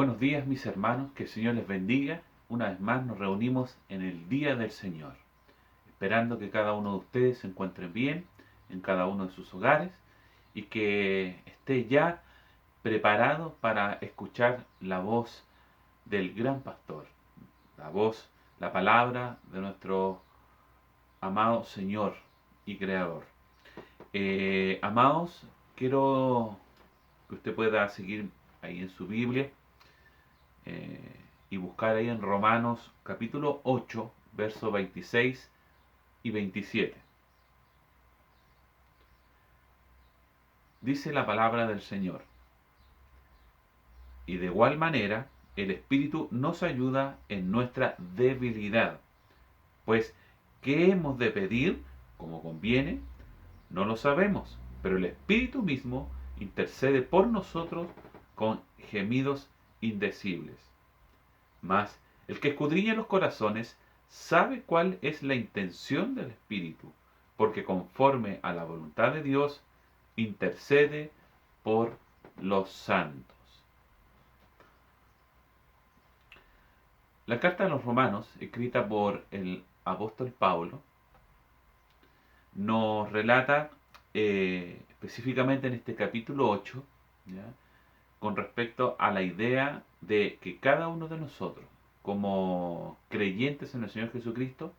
Buenos días mis hermanos, que el Señor les bendiga. Una vez más nos reunimos en el día del Señor, esperando que cada uno de ustedes se encuentre bien en cada uno de sus hogares y que esté ya preparado para escuchar la voz del gran pastor, la voz, la palabra de nuestro amado Señor y Creador. Amados, quiero que usted pueda seguir ahí en su Biblia y buscar ahí en Romanos capítulo 8, versos 26 y 27. Dice la palabra del Señor: y de igual manera el Espíritu nos ayuda en nuestra debilidad, pues ¿qué hemos de pedir como conviene? No lo sabemos, pero el Espíritu mismo intercede por nosotros con gemidos indecibles. Mas el que escudriña los corazones sabe cuál es la intención del Espíritu, porque conforme a la voluntad de Dios intercede por los santos. La carta de los Romanos, escrita por el apóstol Pablo, nos relata específicamente en este capítulo 8, ¿ya?, con respecto a la idea de que cada uno de nosotros, como creyentes en el Señor Jesucristo,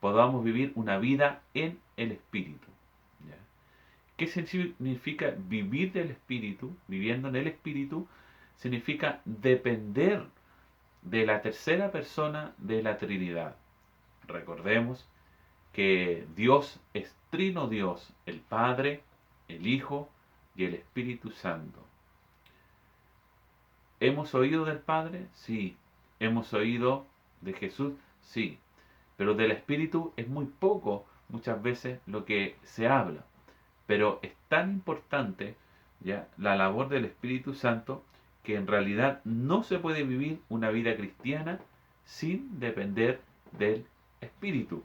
podamos vivir una vida en el Espíritu. ¿Ya? ¿Qué significa vivir del Espíritu? Viviendo en el Espíritu significa depender de la tercera persona de la Trinidad. Recordemos que Dios es trino Dios, el Padre, el Hijo y el Espíritu Santo. ¿Hemos oído del Padre? Sí. ¿Hemos oído de Jesús? Sí. Pero del Espíritu es muy poco muchas veces lo que se habla. Pero es tan importante, ¿ya?, la labor del Espíritu Santo, que en realidad no se puede vivir una vida cristiana sin depender del Espíritu.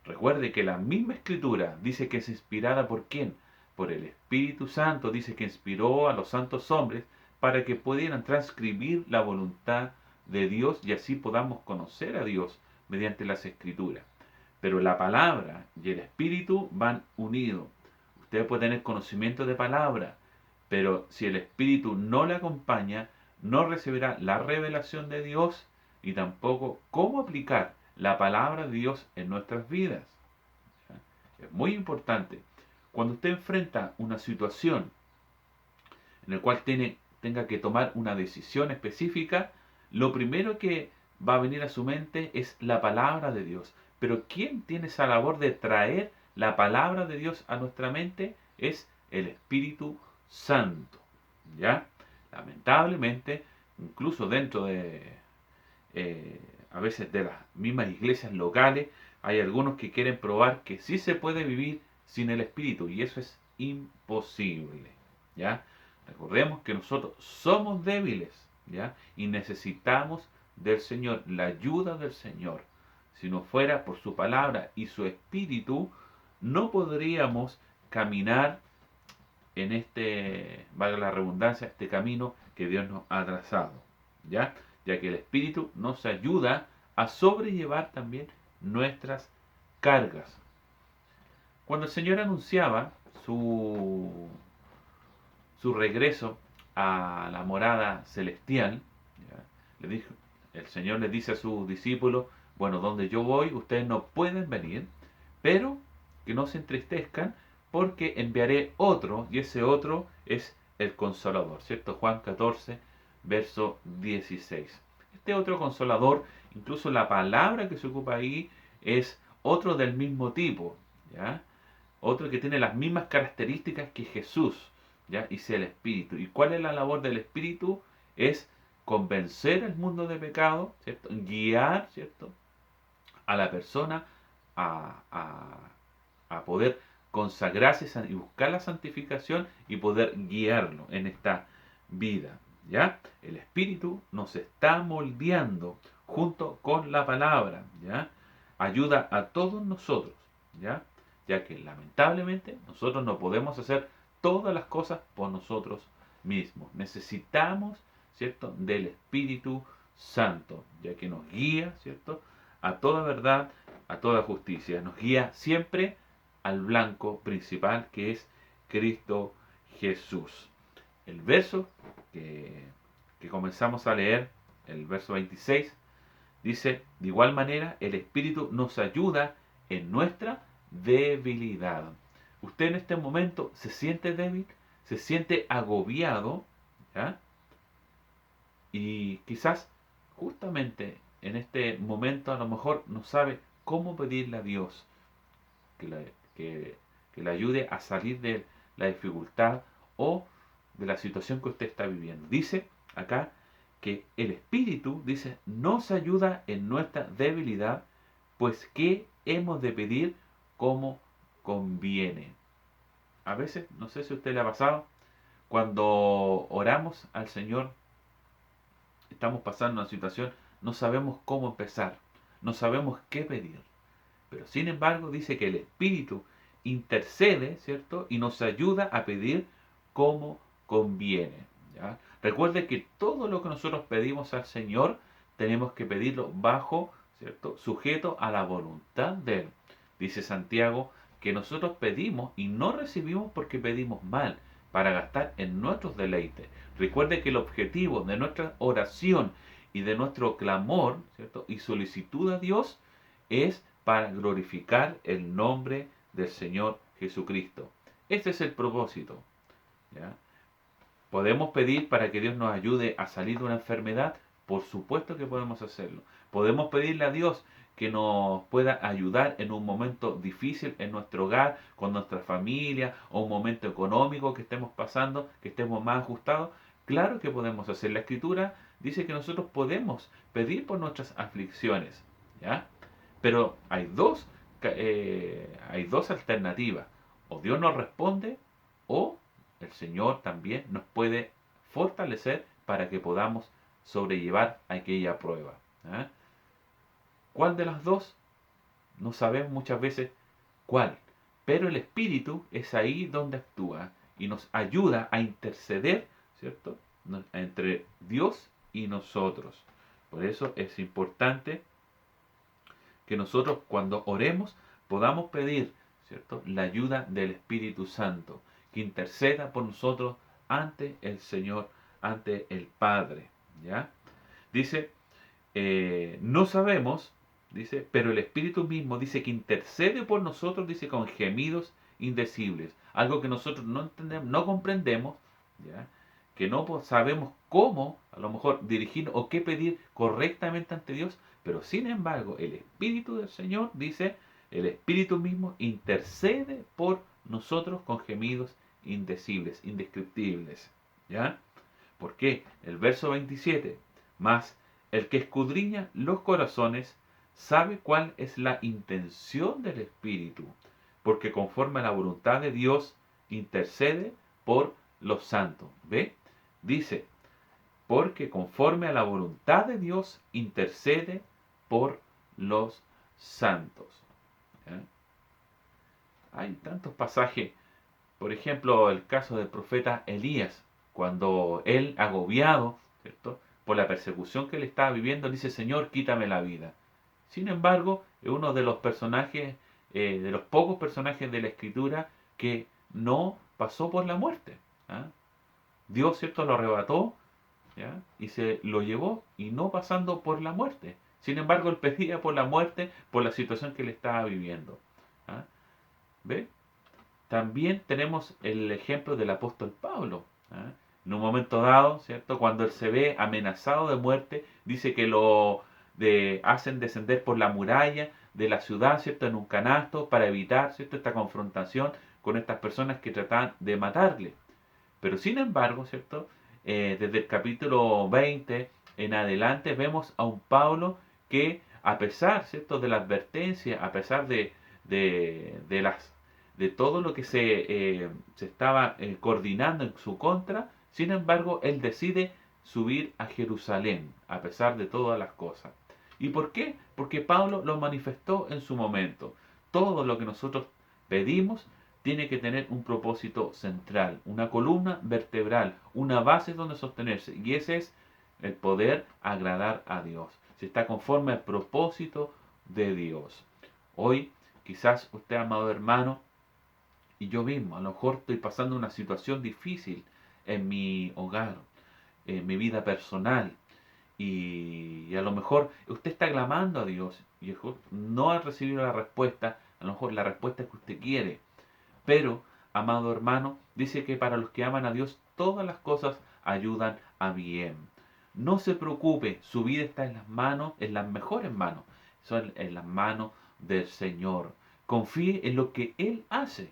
Recuerde que la misma Escritura dice que es inspirada ¿por quién? Por el Espíritu Santo. Dice que inspiró a los santos hombres para que pudieran transcribir la voluntad de Dios y así podamos conocer a Dios mediante las Escrituras. Pero la palabra y el Espíritu van unidos. Usted puede tener conocimiento de palabra, pero si el Espíritu no le acompaña, no recibirá la revelación de Dios y tampoco cómo aplicar la palabra de Dios en nuestras vidas. Es muy importante. Cuando usted enfrenta una situación en la cual tenga que tomar una decisión específica, lo primero que va a venir a su mente es la palabra de Dios. Pero ¿quién tiene esa labor de traer la palabra de Dios a nuestra mente? Es el Espíritu Santo. ¿Ya? Lamentablemente, incluso dentro de a veces de las mismas iglesias locales, hay algunos que quieren probar que sí se puede vivir sin el Espíritu, y eso es imposible. ¿Ya? Recordemos que nosotros somos débiles, ¿ya?, y necesitamos del Señor, la ayuda del Señor. Si no fuera por su palabra y su Espíritu, no podríamos caminar en este, valga la redundancia, este camino que Dios nos ha trazado. ¿Ya? Ya que el Espíritu nos ayuda a sobrellevar también nuestras cargas. Cuando el Señor anunciaba su regreso a la morada celestial, ¿ya?, el Señor le dice a sus discípulos: bueno, donde yo voy, ustedes no pueden venir, pero que no se entristezcan, porque enviaré otro, y ese otro es el Consolador, ¿cierto? Juan 14, verso 16. Este otro Consolador, incluso la palabra que se ocupa ahí es otro del mismo tipo, ¿ya? Otro que tiene las mismas características que Jesús, ¿ya? Y sea el Espíritu. ¿Y cuál es la labor del Espíritu? Es convencer al mundo de pecado, ¿cierto? Guiar, ¿cierto?, a la persona a poder consagrarse y buscar la santificación y poder guiarlo en esta vida. ¿Ya? El Espíritu nos está moldeando junto con la palabra, ¿ya? Ayuda a todos nosotros, ¿ya? Ya que lamentablemente nosotros no podemos hacer todas las cosas por nosotros mismos. Necesitamos ¿cierto?, del Espíritu Santo, ya que nos guía, ¿cierto?, a toda verdad, a toda justicia. Nos guía siempre al blanco principal, que es Cristo Jesús. El verso que comenzamos a leer, el verso 26, dice: de igual manera, el Espíritu nos ayuda en nuestra debilidad. Usted en este momento se siente débil, se siente agobiado, ¿ya? Y quizás justamente en este momento a lo mejor no sabe cómo pedirle a Dios que que le ayude a salir de la dificultad o de la situación que usted está viviendo. Dice acá que el Espíritu, dice, nos ayuda en nuestra debilidad, pues ¿qué hemos de pedir como conviene? A veces, no sé si a usted le ha pasado, cuando oramos al Señor, estamos pasando una situación, no sabemos cómo empezar, no sabemos qué pedir. Pero sin embargo dice que el Espíritu intercede, ¿cierto? Y nos ayuda a pedir como conviene, ¿ya? Recuerde que todo lo que nosotros pedimos al Señor, tenemos que pedirlo bajo, ¿cierto?, sujeto a la voluntad de Él. Dice Santiago que nosotros pedimos y no recibimos porque pedimos mal, para gastar en nuestros deleites. Recuerde que el objetivo de nuestra oración y de nuestro clamor, ¿cierto?, y solicitud a Dios es para glorificar el nombre del Señor Jesucristo. Ese es el propósito, ¿ya? ¿Podemos pedir para que Dios nos ayude a salir de una enfermedad? Por supuesto que podemos hacerlo. ¿Podemos pedirle a Dios que nos pueda ayudar en un momento difícil en nuestro hogar, con nuestra familia, o un momento económico que estemos pasando, que estemos más ajustados? Claro que podemos hacer. La Escritura dice que nosotros podemos pedir por nuestras aflicciones, ¿ya? Pero hay dos alternativas. O Dios nos responde, o el Señor también nos puede fortalecer para que podamos sobrellevar aquella prueba, ¿eh? ¿Cuál de las dos? No sabemos muchas veces cuál. Pero el Espíritu es ahí donde actúa y nos ayuda a interceder, ¿cierto?, entre Dios y nosotros. Por eso es importante que nosotros cuando oremos podamos pedir, ¿cierto?, la ayuda del Espíritu Santo, que interceda por nosotros ante el Señor, ante el Padre, ¿ya? Dice, no sabemos, dice, pero el Espíritu mismo dice que intercede por nosotros, dice, con gemidos indecibles, algo que nosotros no entendemos, no comprendemos, ¿ya?, que no sabemos cómo a lo mejor dirigir o qué pedir correctamente ante Dios, pero sin embargo el Espíritu del Señor, dice, el Espíritu mismo intercede por nosotros con gemidos indecibles, indescriptibles, ¿ya? ¿Por qué? El verso 27, más el que escudriña los corazones sabe cuál es la intención del Espíritu, porque conforme a la voluntad de Dios intercede por los santos. ¿Ve? Dice, porque conforme a la voluntad de Dios intercede por los santos. ¿Ya? Hay tantos pasajes, por ejemplo, el caso del profeta Elías, cuando él, agobiado, ¿cierto?, por la persecución que él estaba viviendo, dice: Señor, quítame la vida. Sin embargo, es uno de los personajes, de los pocos personajes de la Escritura que no pasó por la muerte, ¿ah? Dios, ¿cierto?, lo arrebató, ¿ya?, y se lo llevó, y no pasando por la muerte. Sin embargo, él pedía por la muerte, por la situación que él estaba viviendo, ¿ah? ¿Ve? También tenemos el ejemplo del apóstol Pablo, ¿ah? En un momento dado, ¿cierto?, cuando él se ve amenazado de muerte, dice que hacen descender por la muralla de la ciudad, ¿cierto?, en un canasto para evitar, ¿cierto?, esta confrontación con estas personas que trataban de matarle. Pero sin embargo, ¿cierto?, desde el capítulo 20 en adelante vemos a un Pablo que, a pesar, ¿cierto?, de la advertencia, a pesar de todo lo que se estaba coordinando en su contra, sin embargo, él decide subir a Jerusalén, a pesar de todas las cosas. ¿Y por qué? Porque Pablo lo manifestó en su momento. Todo lo que nosotros pedimos tiene que tener un propósito central, una columna vertebral, una base donde sostenerse. Y ese es el poder agradar a Dios, si está conforme al propósito de Dios. Hoy, quizás usted, amado hermano, y yo mismo, a lo mejor estoy pasando una situación difícil en mi hogar, en mi vida personal, y a lo mejor usted está clamando a Dios y no ha recibido la respuesta, a lo mejor la respuesta que usted quiere. Pero, amado hermano, dice que para los que aman a Dios todas las cosas ayudan a bien. No se preocupe, su vida está en las manos, en las mejores manos, son en las manos del Señor. Confíe en lo que Él hace.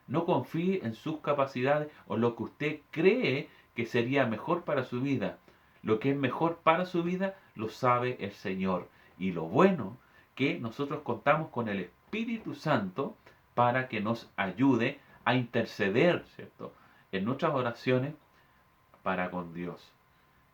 No confíe en sus capacidades o lo que usted cree que sería mejor para su vida. Lo que es mejor para su vida lo sabe el Señor. Y lo bueno que nosotros contamos con el Espíritu Santo para que nos ayude a interceder, ¿cierto?, en nuestras oraciones para con Dios.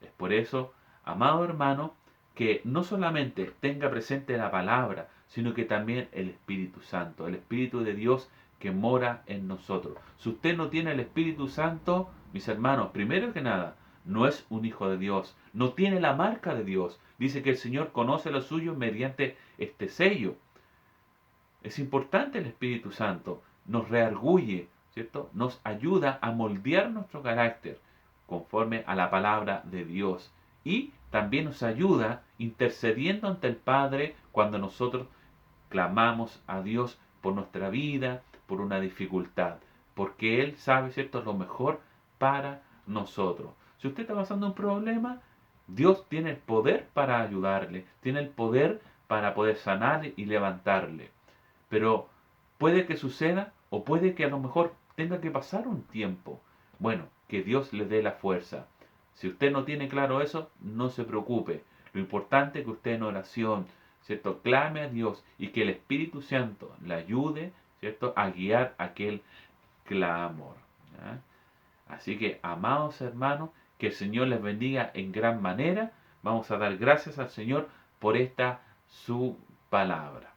Es por eso, amado hermano, que no solamente tenga presente la palabra, sino que también el Espíritu Santo, el Espíritu de Dios que mora en nosotros. Si usted no tiene el Espíritu Santo, mis hermanos, primero que nada, no es un hijo de Dios, no tiene la marca de Dios. Dice que el Señor conoce lo suyo mediante este sello. Es importante el Espíritu Santo, nos reargulle, ¿cierto? Nos ayuda a moldear nuestro carácter conforme a la palabra de Dios. Y también nos ayuda intercediendo ante el Padre cuando nosotros clamamos a Dios por nuestra vida, por una dificultad, porque Él sabe, ¿cierto?, lo mejor para nosotros. Si usted está pasando un problema, Dios tiene el poder para ayudarle, tiene el poder para poder sanarle y levantarle. Pero puede que suceda o puede que a lo mejor tenga que pasar un tiempo. Bueno, que Dios le dé la fuerza. Si usted no tiene claro eso, no se preocupe. Lo importante es que usted en oración, ¿cierto?, clame a Dios y que el Espíritu Santo le ayude, ¿cierto?, a guiar aquel clamor. ¿Ya? Así que, amados hermanos, que el Señor les bendiga en gran manera. Vamos a dar gracias al Señor por esta su palabra.